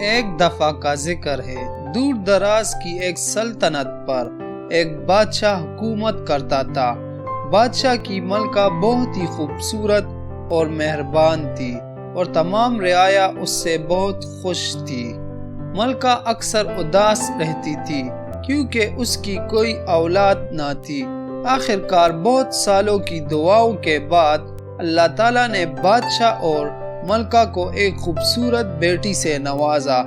ایک دفعہ کا ذکر ہے، دور دراز کی ایک سلطنت پر ایک بادشاہ حکومت کرتا تھا۔ بادشاہ کی ملکہ بہت ہی خوبصورت اور مہربان تھی اور تمام رعایا اس سے بہت خوش تھی۔ ملکہ اکثر اداس رہتی تھی کیونکہ اس کی کوئی اولاد نہ تھی۔ آخرکار بہت سالوں کی دعاؤں کے بعد اللہ تعالیٰ نے بادشاہ اور ملکہ کو ایک خوبصورت بیٹی سے نوازا۔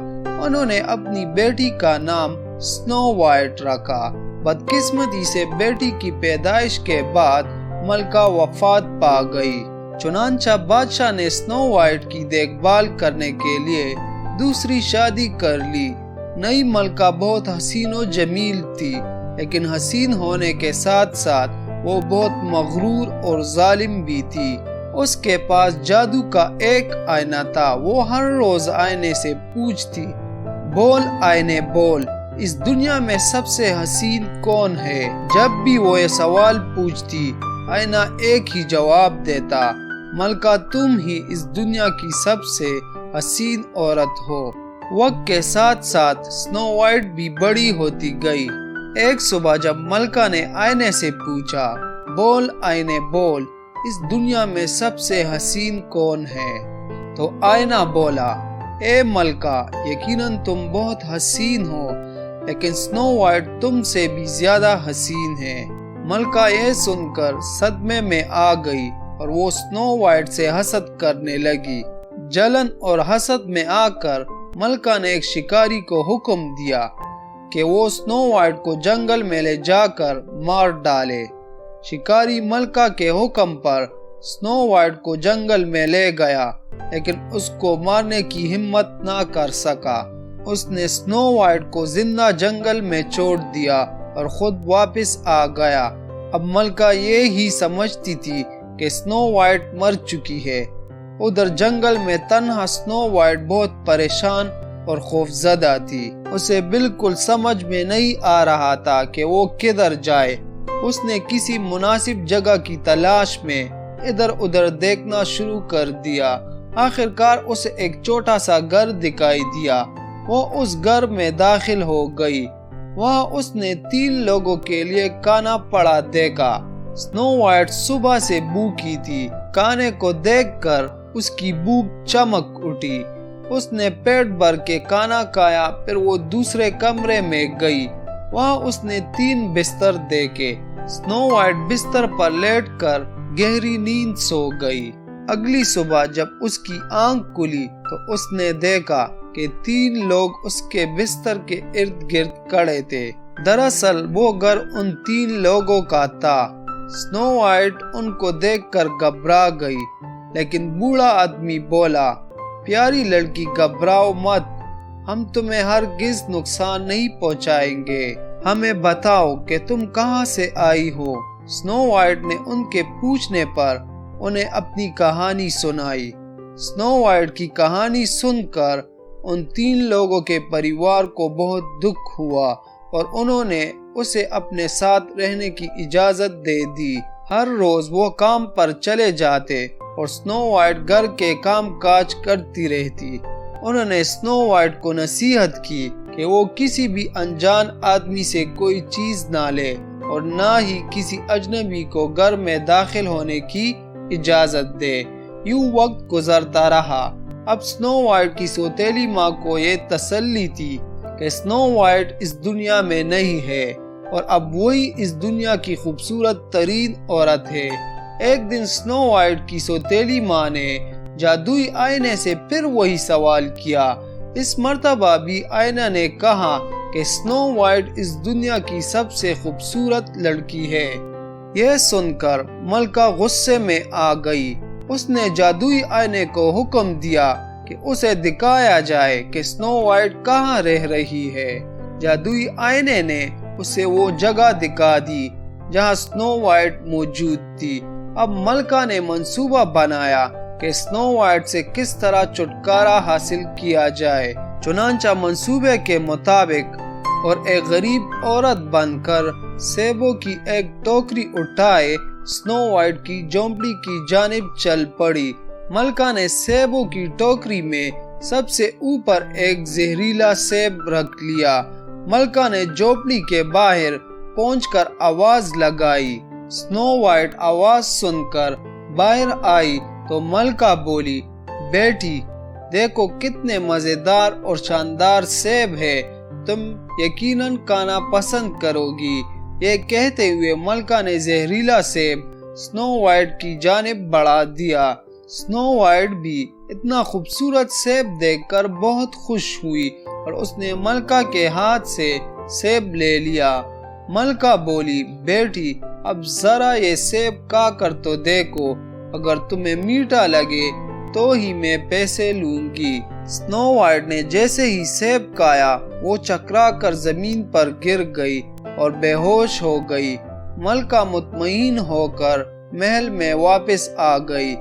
انہوں نے اپنی بیٹی کا نام سنو وائٹ رکھا۔ بدقسمتی سے بیٹی کی پیدائش کے بعد ملکہ وفات پا گئی، چنانچہ بادشاہ نے سنو وائٹ کی دیکھ بھال کرنے کے لیے دوسری شادی کر لی۔ نئی ملکہ بہت حسین و جمیل تھی، لیکن حسین ہونے کے ساتھ ساتھ وہ بہت مغرور اور ظالم بھی تھی۔ اس کے پاس جادو کا ایک آئینہ تھا۔ وہ ہر روز آئینے سے پوچھتی، بول آئینے بول، اس دنیا میں سب سے حسین کون ہے؟ جب بھی وہ یہ سوال پوچھتی، آئینہ ایک ہی جواب دیتا، ملکہ تم ہی اس دنیا کی سب سے حسین عورت ہو۔ وقت کے ساتھ ساتھ سنو وائٹ بھی بڑی ہوتی گئی۔ ایک صبح جب ملکہ نے آئینے سے پوچھا، بول آئینے بول، اس دنیا میں سب سے حسین کون ہے؟ تو آئینہ بولا، اے ملکہ، یقیناً تم بہت حسین ہو، لیکن سنو وائٹ تم سے بھی زیادہ حسین ہے۔ ملکہ یہ سن کر صدمے میں آ گئی اور وہ سنو وائٹ سے حسد کرنے لگی۔ جلن اور حسد میں آ کر ملکہ نے ایک شکاری کو حکم دیا کہ وہ سنو وائٹ کو جنگل میں لے جا کر مار ڈالے۔ شکاری ملکہ کے حکم پر سنو وائٹ کو جنگل میں لے گیا، لیکن اس کو مارنے کی ہمت نہ کر سکا۔ اس نے سنو وائٹ کو زندہ جنگل میں چھوڑ دیا اور خود واپس آ گیا۔ اب ملکہ یہ ہی سمجھتی تھی کہ سنو وائٹ مر چکی ہے۔ ادھر جنگل میں تنہا سنو وائٹ بہت پریشان اور خوفزدہ تھی۔ اسے بالکل سمجھ میں نہیں آ رہا تھا کہ وہ کدھر جائے۔ اس نے کسی مناسب جگہ کی تلاش میں ادھر ادھر دیکھنا شروع کر دیا۔ آخرکار اسے ایک چھوٹا سا گھر دکھائی دیا۔ وہ اس گھر میں داخل ہو گئی۔ وہاں اس نے 3 لوگوں کے لیے کھانا پڑا دیکھا۔ سنو وائٹ صبح سے بھوکی تھی۔ کھانے کو دیکھ کر اس کی بھوک چمک اٹھی۔ اس نے پیٹ بھر کے کھانا کھایا، پھر وہ دوسرے کمرے میں گئی۔ وہاں اس نے 3 بستر دیکھے۔ سنو وائٹ بستر پر لیٹ کر گہری نیند سو گئی۔ اگلی صبح جب اس کی آنکھ کھلی تو اس نے دیکھا کہ 3 لوگ اس کے بستر کے ارد گرد کھڑے تھے۔ دراصل وہ گھر ان 3 لوگوں کا تھا۔ سنو وائٹ ان کو دیکھ کر گھبرا گئی، لیکن بوڑھا آدمی بولا، پیاری لڑکی گھبراؤ مت، ہم تمہیں ہرگز نقصان نہیں پہنچائیں گے، ہمیں بتاؤ کہ تم کہاں سے آئی ہو۔ سنو وائٹ نے ان کے پوچھنے پر انہیں اپنی کہانی سنائی۔ سنو وائٹ کی کہانی سن کر ان 3 لوگوں کے پریوار کو بہت دکھ ہوا اور انہوں نے اسے اپنے ساتھ رہنے کی اجازت دے دی۔ ہر روز وہ کام پر چلے جاتے اور سنو وائٹ گھر کے کام کاج کرتی رہتی۔ انہوں نے سنو وائٹ کو نصیحت کی کہ وہ کسی بھی انجان آدمی سے کوئی چیز نہ لے اور نہ ہی کسی اجنبی کو گھر میں داخل ہونے کی اجازت دے۔ یوں وقت گزرتا رہا۔ اب سنو وائٹ کی سوتیلی ماں کو یہ تسلی تھی کہ سنو وائٹ اس دنیا میں نہیں ہے اور اب وہی اس دنیا کی خوبصورت ترین عورت ہے۔ ایک دن سنو وائٹ کی سوتیلی ماں نے جادوئی آئینے سے پھر وہی سوال کیا۔ اس مرتبہ بھی آئینہ نے کہا کہ سنو وائٹ اس دنیا کی سب سے خوبصورت لڑکی ہے۔ یہ سن کر ملکہ غصے میں آ گئی۔ اس نے جادوئی آئینے کو حکم دیا کہ اسے دکھایا جائے کہ سنو وائٹ کہاں رہ رہی ہے۔ جادوئی آئینے نے اسے وہ جگہ دکھا دی جہاں سنو وائٹ موجود تھی۔ اب ملکہ نے منصوبہ بنایا کہ سنو وائٹ سے کس طرح چھٹکارا حاصل کیا جائے۔ چنانچہ منصوبے کے مطابق اور ایک غریب عورت بن کر سیبوں کی ایک ٹوکری اٹھائے سنو وائٹ کی جھونپڑی کی جانب چل پڑی۔ ملکہ نے سیبوں کی ٹوکری میں سب سے اوپر ایک زہریلا سیب رکھ لیا۔ ملکہ نے جھونپڑی کے باہر پہنچ کر آواز لگائی۔ سنو وائٹ آواز سن کر باہر آئی تو ملکہ بولی، بیٹی دیکھو کتنے مزیدار اور شاندار سیب ہے، تم یقیناً کھانا پسند کرو گی۔ یہ کہتے ہوئے ملکہ نے زہریلا سیب سنو وائٹ کی جانب بڑھا دیا۔ سنو وائٹ بھی اتنا خوبصورت سیب دیکھ کر بہت خوش ہوئی اور اس نے ملکہ کے ہاتھ سے سیب لے لیا۔ ملکہ بولی، بیٹی اب ذرا یہ سیب کھا کر تو دیکھو، اگر تمہیں میٹھا لگے تو ہی میں پیسے لوں گی۔ سنو وائٹ نے جیسے ہی سیب کھایا وہ چکرا کر زمین پر گر گئی اور بے ہوش ہو گئی۔ ملکہ مطمئن ہو کر محل میں واپس آ گئی۔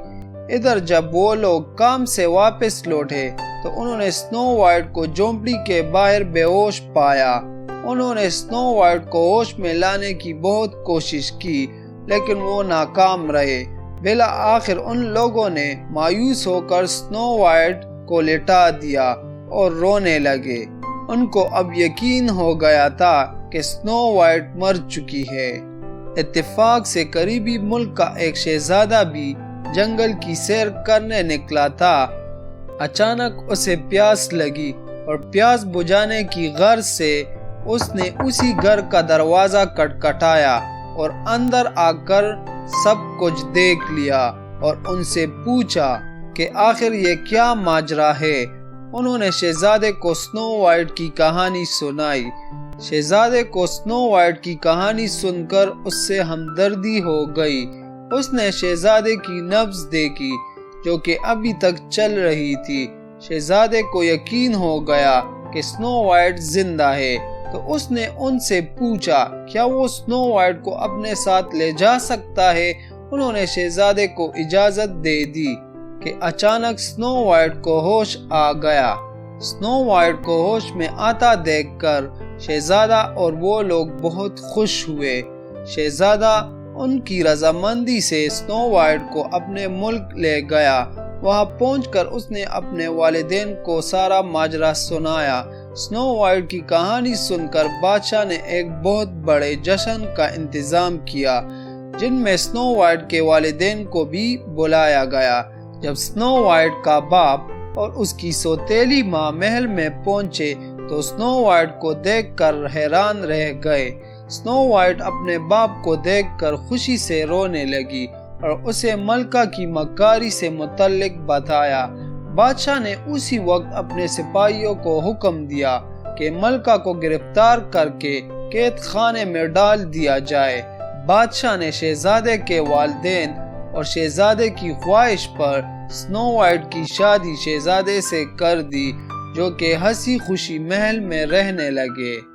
ادھر جب وہ لوگ کام سے واپس لوٹے تو انہوں نے سنو وائٹ کو جھونپڑی کے باہر بے ہوش پایا۔ انہوں نے سنو وائٹ کو ہوش میں لانے کی بہت کوشش کی لیکن وہ ناکام رہے۔ بالآخر ان لوگوں نے مایوس ہو کر سنو وائٹ کو لٹا دیا اور رونے لگے۔ ان کو اب یقین ہو گیا تھا کہ سنو وائٹ مر چکی ہے۔ اتفاق سے قریبی ملک کا ایک شہزادہ بھی جنگل کی سیر کرنے نکلا تھا۔ اچانک اسے پیاس لگی اور پیاس بجھانے کی غرض سے اس نے اسی گھر کا دروازہ کھٹکھٹایا اور اندر آ کر سب کچھ دیکھ لیا اور ان سے پوچھا کہ آخر یہ کیا ماجرا ہے۔ انہوں نے شہزادے کو سنو وائٹ کی کہانی سنائی۔ شہزادے کو سنو وائٹ کی کہانی سن کر اس سے ہمدردی ہو گئی۔ اس نے شہزادے کی نبض دیکھی جو کہ ابھی تک چل رہی تھی۔ شہزادے کو یقین ہو گیا کہ سنو وائٹ زندہ ہے تو اس نے ان سے پوچھا کیا وہ سنو وائٹ کو اپنے ساتھ لے جا سکتا ہے۔ انہوں نے شہزادے کو اجازت دے دی کہ اچانک سنو وائٹ کو ہوش آ گیا۔ سنو وائٹ کو ہوش میں آتا دیکھ کر شہزادہ اور وہ لوگ بہت خوش ہوئے۔ شہزادہ ان کی رضامندی سے سنو وائٹ کو اپنے ملک لے گیا۔ وہاں پہنچ کر اس نے اپنے والدین کو سارا ماجرا سنایا۔ سنو وائٹ کی کہانی سن کر بادشاہ نے ایک بہت بڑے جشن کا انتظام کیا جن میں سنو وائٹ کے والدین کو بھی بلایا گیا۔ جب سنو وائٹ کا باپ اور اس کی سوتیلی ماں محل میں پہنچے تو سنو وائٹ کو دیکھ کر حیران رہ گئے۔ سنو وائٹ اپنے باپ کو دیکھ کر خوشی سے رونے لگی اور اسے ملکہ کی مکاری سے متعلق بتایا۔ بادشاہ نے اسی وقت اپنے سپاہیوں کو حکم دیا کہ ملکہ کو گرفتار کر کے قید خانے میں ڈال دیا جائے۔ بادشاہ نے شہزادے کے والدین اور شہزادے کی خواہش پر سنو وائٹ کی شادی شہزادے سے کر دی جو کہ ہنسی خوشی محل میں رہنے لگے۔